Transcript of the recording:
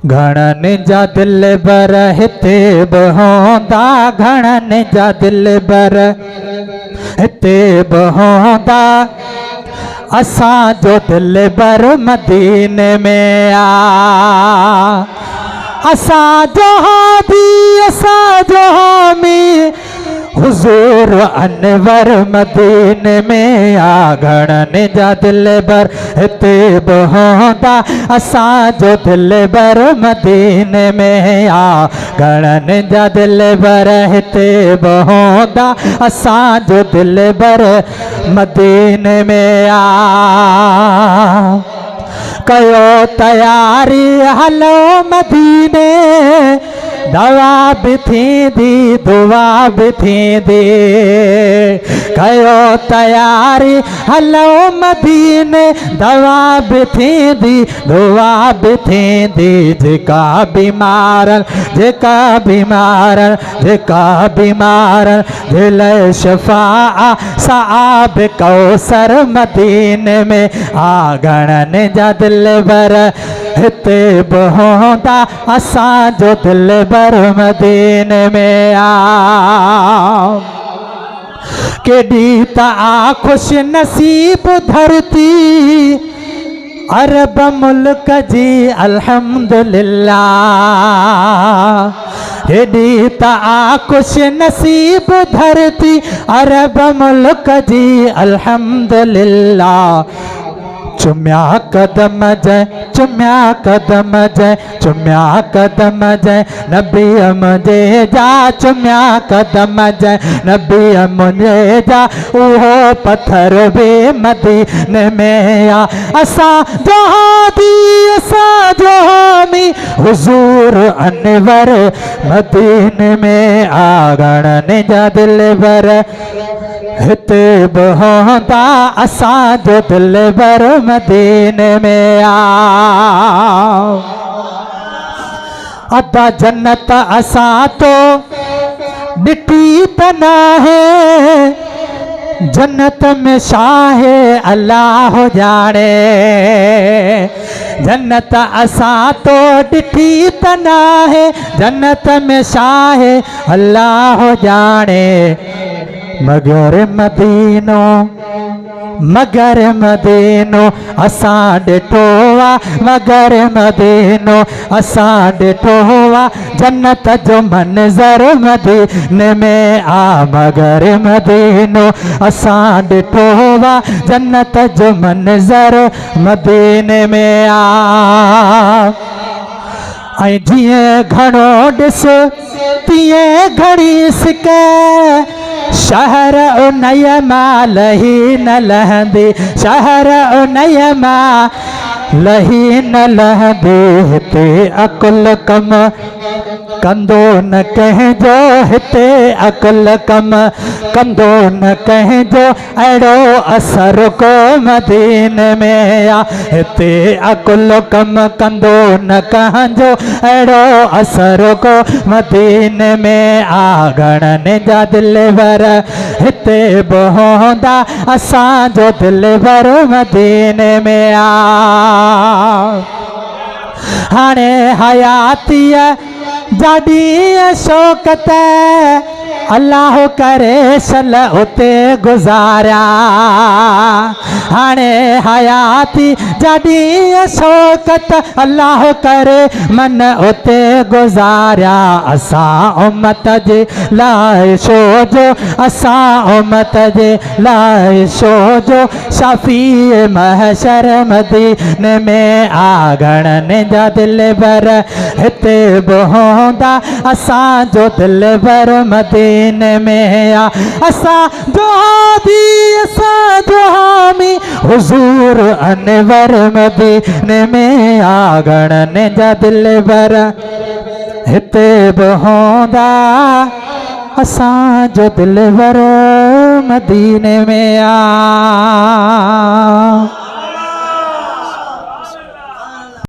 घणन जा दिल बर हिते बहोंदा, घणन जा दिल बर हिते बहोंदा, असां जो दिल बर मदीने में आ। असां जो हादी असां जो हामी हुजूर अनवर मदीने में आ। घणन जा दिल बर हिते बहोंदा, असां जो दिल बर मदीने में आ। घणन जा दिल बर हिते बहोंदा, असां जो दिल बर मदीने में आ। कयो तयारी हलो मदीने, दवा भी थींदी दुआ भी थींदी। कयो तयारी हलो मदीने, दवा भी थींदी दुआ भी थींदी। जेका बीमारन जेका बीमारन जेका बीमारन दिल शफा साब कौसर मदीने में आ। घणन जा दिल बर हिते बहोंदा, असां जो दिल बर मदीने में आ। केडी ता खुश नसीब धरती अरब मुल्क जी अल्हम्दुलिल्लाह। केडी ता खुश नसीब धरती अरब मुल्क जी अल्हम्दुलिल्लाह। चुम्या कदम जय चुम्या कदम जय चुम्या कदम जय नबी मुझे जा। चुम्या कदम जय नबी मुझे जा, उहो पत्थर बे मदीने में आ। असां जो हादी असां जो हामी हुजूर अनवर मदीने में आ। घणन जा दिल बर हिते बहोंदा, असां जो दिल बर मदीने में आ। अदा जन्नत असां तो ॾिठी त न है, जन्नत में शाहे अल्लाह जाने। जन्नत असां तो ॾिठी त न है, जन्नत में शाहे अल्लाह जाने। मगर मदीनो मगर मदीनो असां ॾिठो आ। मगर मदीनो असां ॾिठो आ, जन्नत जो मंज़र मदीने में आ। मगर मदीनो असां ॾिठो आ, जन्नत जो मंज़र मदीने में आ। ऐं जीअं घणो ॾिस तीअं घणी सिक, शहर उनय मां लही न लहंदी। शहर उनय मां लही न लहंदी। हिते अकुल कम कंदो न कंहिंजो, हिते अकुल कम कंदो न कंहिंजो, अहिड़ो असर को मदीने में आ। हिते अकुल कम कंदो न कंहिंजो, अहिड़ो असर को मदीने में आ। घणन जा दिल बर हिते बहोंदा, असां जो दिल बर मदीने में आ। हाणे हयातीअ जाॾी शौक़त अल्लाह करे सल उते गुज़ारिया। हाणे हयाती जॾी शौक़त अल्लाह करे मन उते गुज़ारिया। असां उम्मत जे लाइ छो जो असां उम्मत जे लाइ छो जो शाफ़ी महशर मदीने में आ। घणन जा दिल बर हिते बहोंदा, असां जो दिल बर मदीने में आ। असां जो हादी असां जो हामी हुजूर अनवर मदीने में आ। घणन जा दिल बर हिते बहोंदा, असां जो दिल बर मदीने में आ।